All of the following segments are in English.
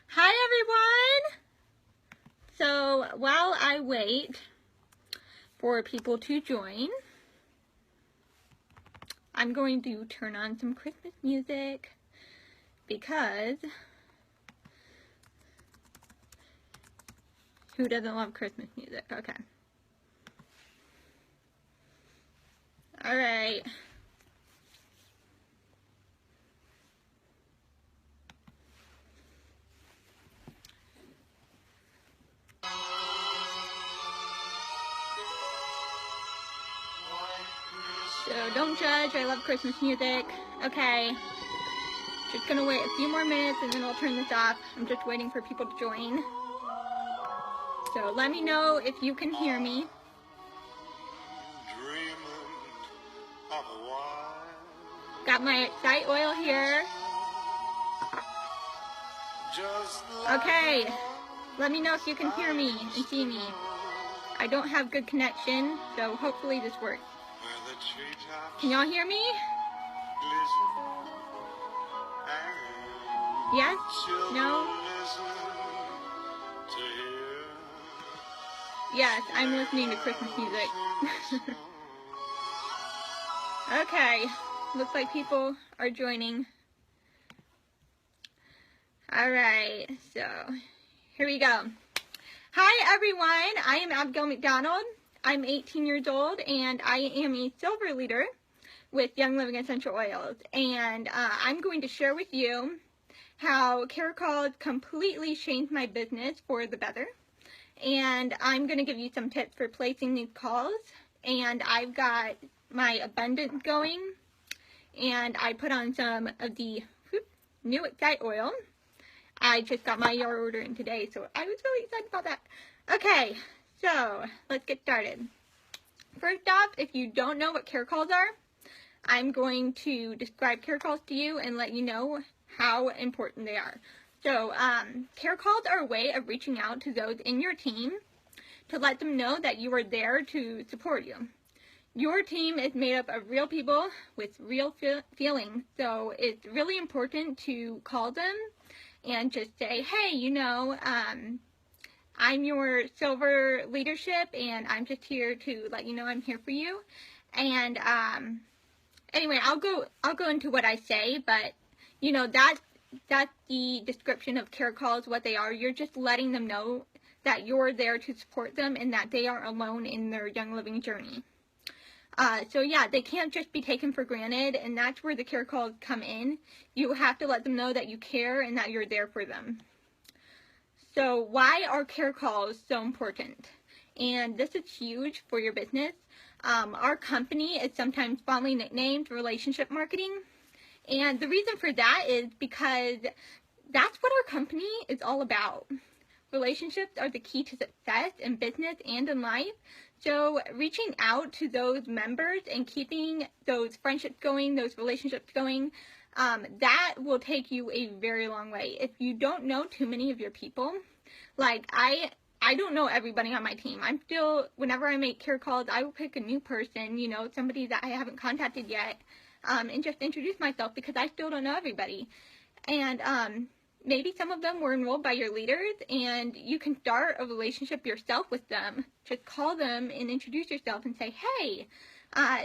Hi everyone! So while I wait for people to join, I'm going to turn on some Christmas music because who doesn't love Christmas music? Okay. Alright. So don't judge, I love Christmas music. Okay. Just gonna wait a few more minutes and then I'll turn this off. I'm just waiting for people to join. So let me know if you can hear me. Got my Excite oil here. Okay, let me know if you can hear me and see me. I don't have good connection, so hopefully this works. Can y'all hear me? Yes? No? Yes, I'm listening to Christmas music. Okay, looks like people are joining. Alright, so here we go. Hi everyone, I am Abigail McDonald. I'm 18 years old and I am a silver leader with Young Living Essential Oils. And I'm going to share with you how care calls completely changed my business for the better. And I'm going to give you some tips for placing these calls. And I've got my abundance going. And I put on some of the new Excite oil. I just got my yard order in today, so I was really excited about that. Okay, so let's get started. First off, if you don't know what care calls are, I'm going to describe care calls to you and let you know how important they are. So, care calls are a way of reaching out to those in your team to let them know that you are there to support you. Your team is made up of real people with real feelings, so it's really important to call them and just say, hey, you know, I'm your silver leadership and I'm just here to let you know I'm here for you. And anyway, I'll go into what I say, but you know, that's the description of care calls, what they are. You're just letting them know that you're there to support them and that they aren't alone in their young living journey. So yeah, they can't just be taken for granted, and that's where the care calls come in. You have to let them know that you care and that you're there for them. So why are care calls so important? And this is huge for your business. Our company is sometimes fondly nicknamed relationship marketing. And the reason for that is because that's what our company is all about. Relationships are the key to success in business and in life. So reaching out to those members and keeping those friendships going, those relationships going, that will take you a very long way. If you don't know too many of your people, like I don't know everybody on my team. I'm still, whenever I make care calls, I will pick a new person, you know, somebody that I haven't contacted yet, and just introduce myself because I still don't know everybody. And maybe some of them were enrolled by your leaders, and you can start a relationship yourself with them. Just call them and introduce yourself and say, hey,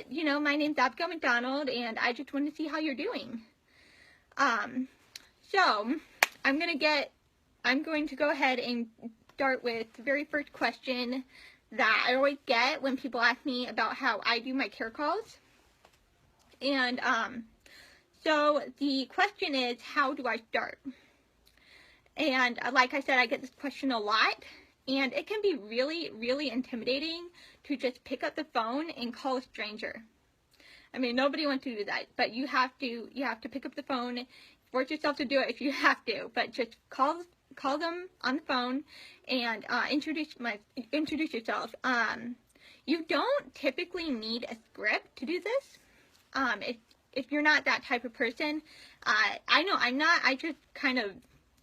you know, my name's Abigail McDonald, and I just want to see how you're doing. So I'm going to go ahead and start with the very first question that I always get when people ask me about how I do my care calls. And so the question is, how do I start? And like I said, I get this question a lot, and it can be really, really intimidating to just pick up the phone and call a stranger. I mean, nobody wants to do that, but you have to pick up the phone, force yourself to do it if you have to, but just call them on the phone and introduce yourself. You don't typically need a script to do this. If you're not that type of person, I know I'm not. I just kind of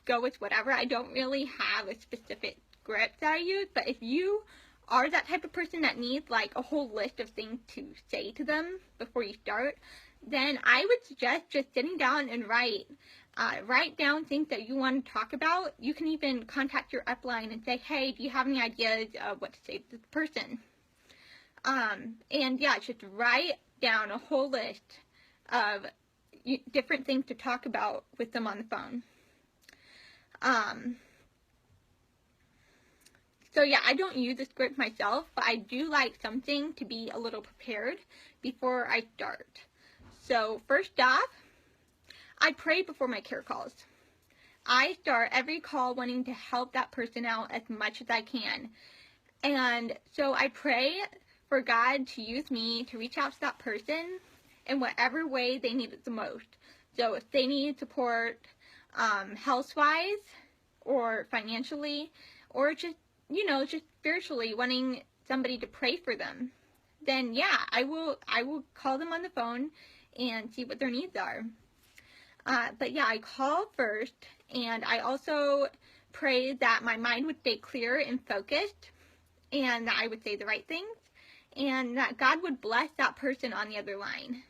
go with whatever. I don't really have a specific script that I use, but if you are that type of person that needs like a whole list of things to say to them before you start, then I would suggest just sitting down and write down things that you want to talk about. You can even contact your upline and say, hey, do you have any ideas of what to say to this person? And yeah, just write down a whole list of different things to talk about with them on the phone. So yeah, I don't use a script myself, but I do like something to be a little prepared before I start. So first off, I pray before my care calls. I start every call wanting to help that person out as much as I can. And so I pray for God to use me to reach out to that person in whatever way they need it the most. So if they need support health-wise or financially, or just, just spiritually wanting somebody to pray for them, then yeah, I will call them on the phone and see what their needs are. But yeah, I call first, and I also pray that my mind would stay clear and focused, and that I would say the right things, and that God would bless that person on the other line.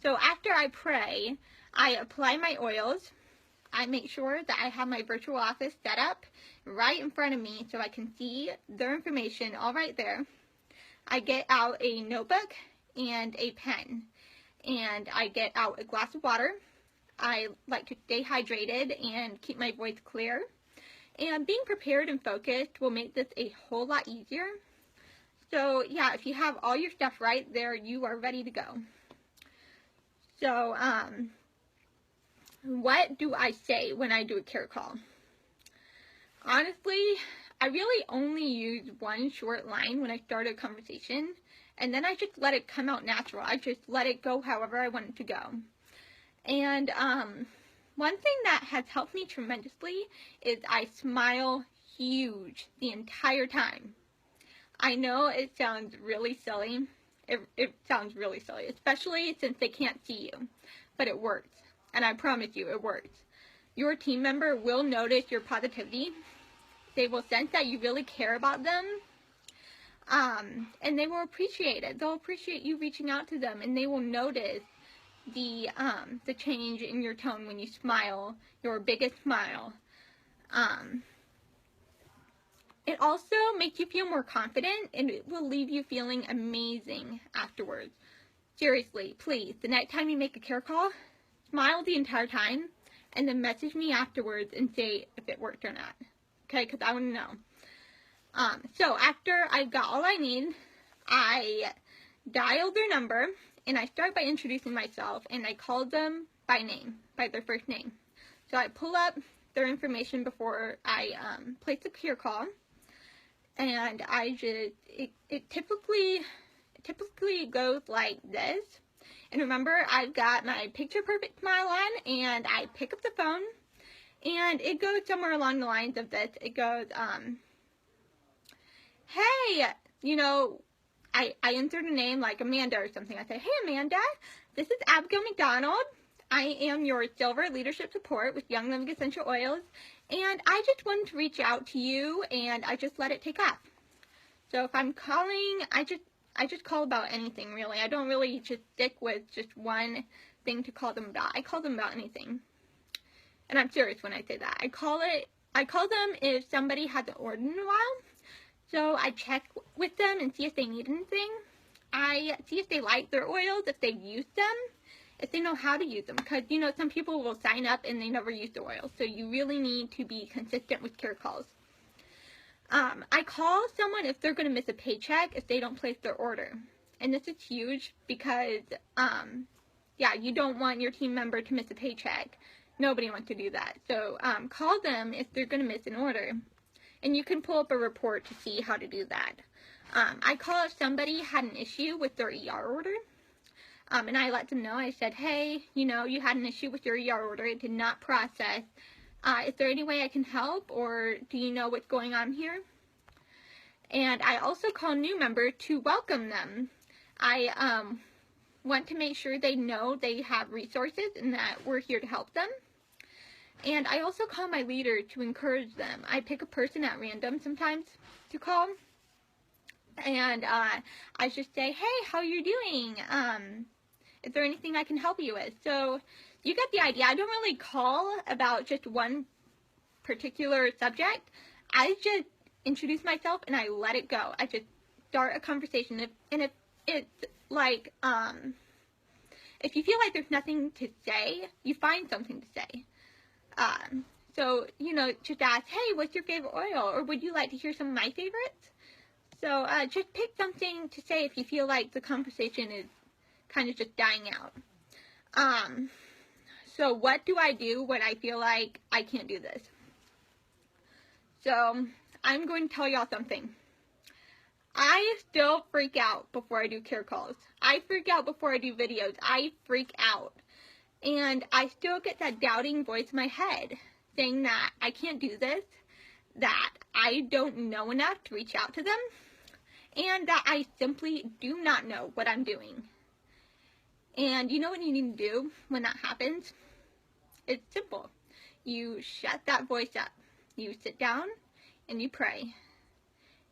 So after I pray, I apply my oils. I make sure that I have my virtual office set up right in front of me so I can see their information all right there. I get out a notebook and a pen, and I get out a glass of water. I like to stay hydrated and keep my voice clear. And being prepared and focused will make this a whole lot easier. So yeah, if you have all your stuff right there, you are ready to go. So, what do I say when I do a care call? Honestly, I really only use one short line when I start a conversation, and then I just let it come out natural. I just let it go however I want it to go. And one thing that has helped me tremendously is I smile huge the entire time. I know it sounds really silly. It sounds really silly, especially since they can't see you, but it works. And I promise you, it works. Your team member will notice your positivity. They will sense that you really care about them. And they will appreciate it. They'll appreciate you reaching out to them, and they will notice the change in your tone when you smile, your biggest smile. It also makes you feel more confident, and it will leave you feeling amazing afterwards. Seriously, please, the next time you make a care call, smile the entire time, and then message me afterwards and say if it worked or not. Okay, because I want to know. So after I've got all I need, I dial their number, and I start by introducing myself, and I call them by name, by their first name. So I pull up their information before I place the care call, and I just, it typically goes like this. And remember, I've got my picture perfect smile on, and I pick up the phone, and it goes somewhere along the lines of this. It goes, hey, I insert a name like Amanda or something. I say, hey Amanda, this is Abigail McDonald. I am your Silver Leadership Support with Young Living Essential Oils, and I just wanted to reach out to you, and I just let it take off. So if I'm calling, I just call about anything, really. I don't really just stick with just one thing to call them about. I call them about anything. And I'm serious when I say that. I call them if somebody hasn't ordered in a while. So I check with them and see if they need anything. I see if they like their oils, if they've used them, if they know how to use them. Because, some people will sign up and they never use the oils. So you really need to be consistent with care calls. I call someone if they're going to miss a paycheck if they don't place their order. And this is huge because, you don't want your team member to miss a paycheck. Nobody wants to do that. So call them if they're going to miss an order. And you can pull up a report to see how to do that. I call if somebody had an issue with their ER order. And I let them know. I said, hey, you had an issue with your ER order. It did not process. Is there any way I can help, or do you know what's going on here? And I also call new members to welcome them. I want to make sure they know they have resources and that we're here to help them. And I also call my leader to encourage them. I pick a person at random sometimes to call. And I just say, hey, how are you doing? Is there anything I can help you with? So you get the idea. I don't really call about just one particular subject. I just introduce myself and I let it go. I just start a conversation. If it's like, if you feel like there's nothing to say, you find something to say. So, you know, just ask, hey, what's your favorite oil? Or would you like to hear some of my favorites? So just pick something to say if you feel like the conversation is kind of just dying out. So what do I do when I feel like I can't do this? So I'm going to tell y'all something. I still freak out before I do care calls. I freak out before I do videos. I freak out. And I still get that doubting voice in my head saying that I can't do this, that I don't know enough to reach out to them, and that I simply do not know what I'm doing. And you know what you need to do when that happens? It's simple. You shut that voice up. You sit down and you pray.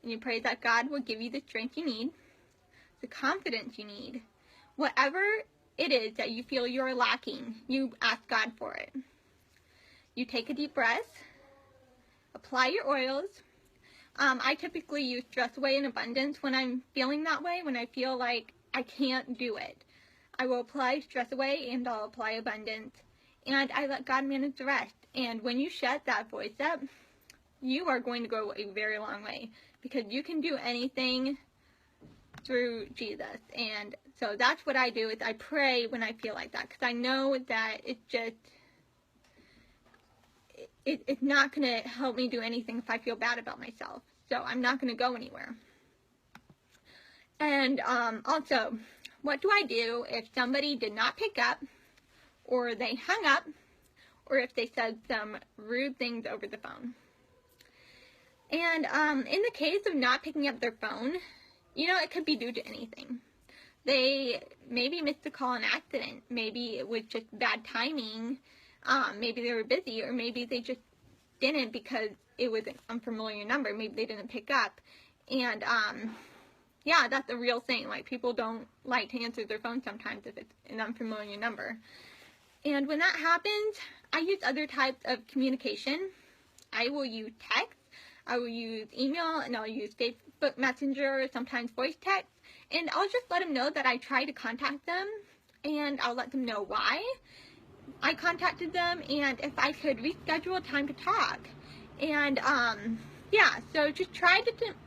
And you pray that God will give you the strength you need, the confidence you need. Whatever it is that you feel you're lacking, you ask God for it. You take a deep breath, apply your oils. I typically use Stress Away in Abundance when I'm feeling that way, when I feel like I can't do it. I will apply Stress Away and I'll apply Abundance, and I let God manage the rest. And when you shut that voice up, you are going to go a very long way, because you can do anything through Jesus. And so that's what I do, is I pray when I feel like that, because I know that it's not going to help me do anything if I feel bad about myself. So I'm not going to go anywhere. And also, what do I do if somebody did not pick up, or they hung up, or if they said some rude things over the phone? And in the case of not picking up their phone, you know, it could be due to anything. They maybe missed a call on accident. Maybe it was just bad timing. Maybe they were busy, or maybe they just didn't because it was an unfamiliar number. Maybe they didn't pick up. And yeah, that's a real thing. Like, people don't like to answer their phone sometimes if it's an unfamiliar number. And when that happens, I use other types of communication. I will use text, I will use email, and I'll use Facebook Messenger, sometimes voice text. And I'll just let them know that I tried to contact them, and I'll let them know why I contacted them, and if I could reschedule a time to talk. And yeah, so just try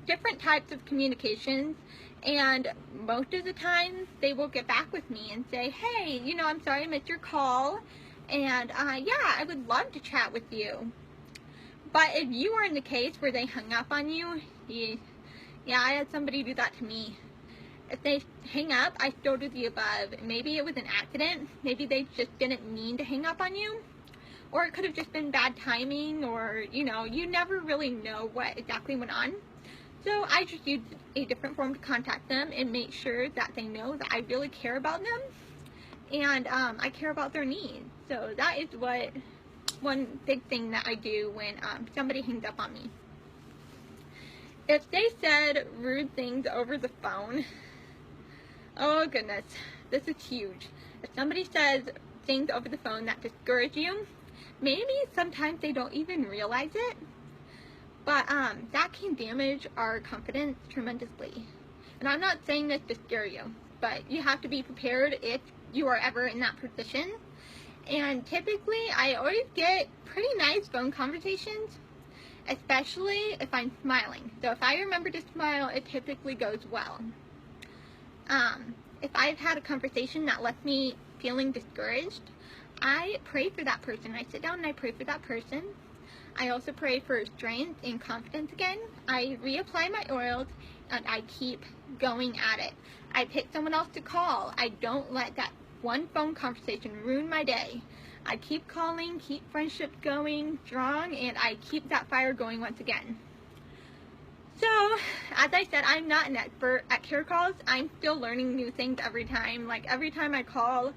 different types of communications, and most of the time they will get back with me and say, hey, you know, I'm sorry I missed your call, and yeah, I would love to chat with you. But if you are in the case where they hung up on you, yeah, I had somebody do that to me. If they hang up, I still do the above. Maybe it was an accident. Maybe they just didn't mean to hang up on you. Or it could have just been bad timing, or, you know, you never really know what exactly went on. So I just use a different form to contact them and make sure that they know that I really care about them, and I care about their needs. So that is one big thing that I do when somebody hangs up on me. If they said rude things over the phone, oh goodness, this is huge. If somebody says things over the phone that discourage you, maybe sometimes they don't even realize it, but that can damage our confidence tremendously. And I'm not saying this to scare you, but you have to be prepared if you are ever in that position. And typically, I always get pretty nice phone conversations, especially if I'm smiling. So if I remember to smile, it typically goes well. If I've had a conversation that left me feeling discouraged, I pray for that person. I sit down and I pray for that person. I also pray for strength and confidence again. I reapply my oils, and I keep going at it. I pick someone else to call. I don't let that one phone conversation ruin my day. I keep calling, keep friendships going strong, and I keep that fire going once again. So, as I said, I'm not an expert at care calls. I'm still learning new things every time. Like, every time I call,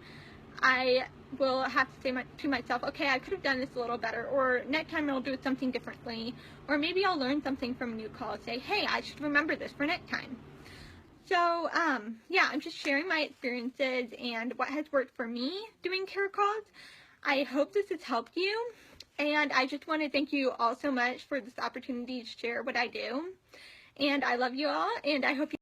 I will have to say to myself, okay, I could have done this a little better, or next time I'll do something differently, or maybe I'll learn something from a new call and say, hey, I should remember this for next time. So, yeah, I'm just sharing my experiences and what has worked for me doing care calls. I hope this has helped you, and I just want to thank you all so much for this opportunity to share what I do. And I love you all, and I hope you